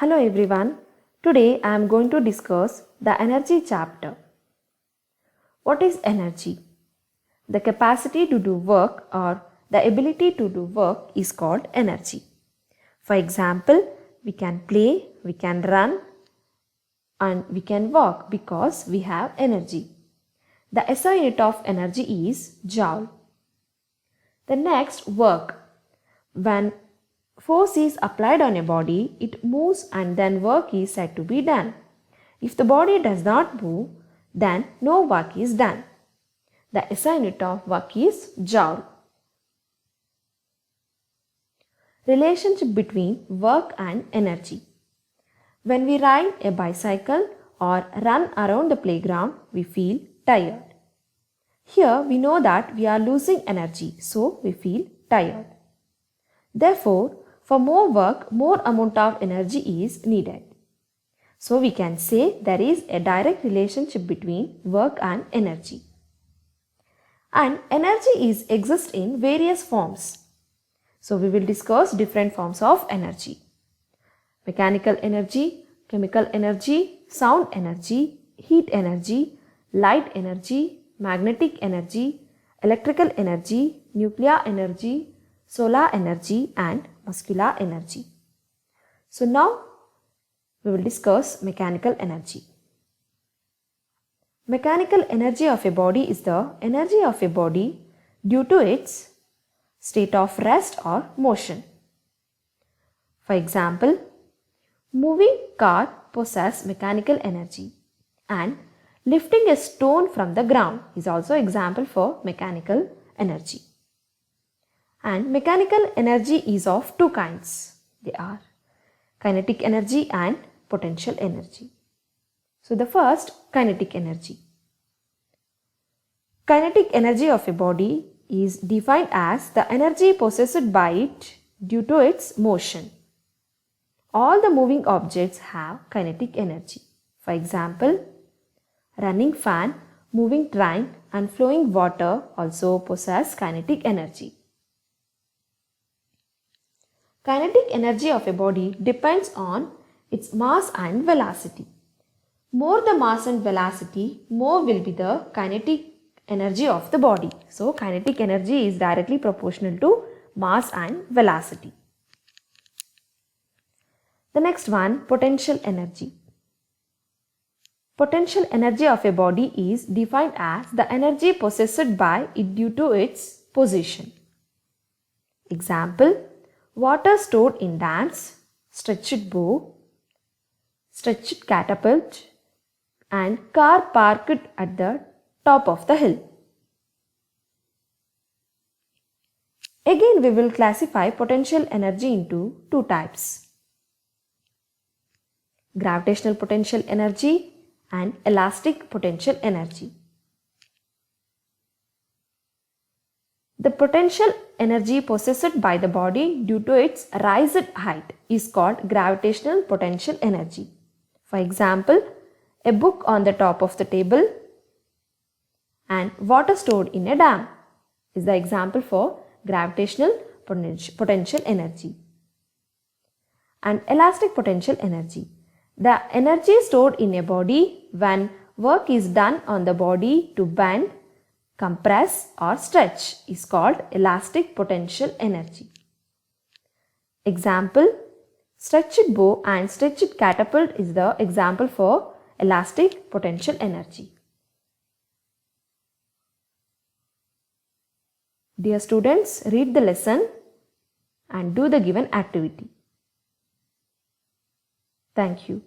Hello everyone. Today I am going to discuss the energy chapter. What is energy? The capacity to do work or the ability to do work is called energy. For example, we can play, we can run and we can walk because we have energy. The SI unit of energy is joule. The next, work. When force is applied on a body, it moves and then work is said to be done. If the body does not move, then no work is done. The SI unit of work is joule. Relationship between work and energy. When we ride a bicycle or run around the playground, we feel tired. Here we know that we are losing energy, so we feel tired. Therefore, for more work, more amount of energy is needed. So we can say there is a direct relationship between work and energy. And energy exists in various forms. So we will discuss different forms of energy. Mechanical energy, chemical energy, sound energy, heat energy, light energy, magnetic energy, electrical energy, nuclear energy, solar energy and muscular energy. So now we will discuss mechanical energy. Mechanical energy of a body is the energy of a body due to its state of rest or motion. For example, moving car possesses mechanical energy and lifting a stone from the ground is also example for mechanical energy. And mechanical energy is of two kinds. They are kinetic energy and potential energy. So the first, kinetic energy. Kinetic energy of a body is defined as the energy possessed by it due to its motion. All the moving objects have kinetic energy. For example, running fan, moving train and flowing water also possess kinetic energy. Kinetic energy of a body depends on its mass and velocity. More the mass and velocity, more will be the kinetic energy of the body. So, kinetic energy is directly proportional to mass and velocity. The next one, potential energy. Potential energy of a body is defined as the energy possessed by it due to its position. Example, water stored in dams, stretched bow, stretched catapult and car parked at the top of the hill. Again we will classify potential energy into two types. Gravitational potential energy and elastic potential energy. The potential energy possessed by the body due to its raised height is called gravitational potential energy. For example, a book on the top of the table and water stored in a dam is the example for gravitational potential energy. And elastic potential energy. The energy stored in a body when work is done on the body to bend, compress or stretch is called elastic potential energy. Example, stretched bow and stretched catapult is the example for elastic potential energy. Dear students, read the lesson and do the given activity. Thank you.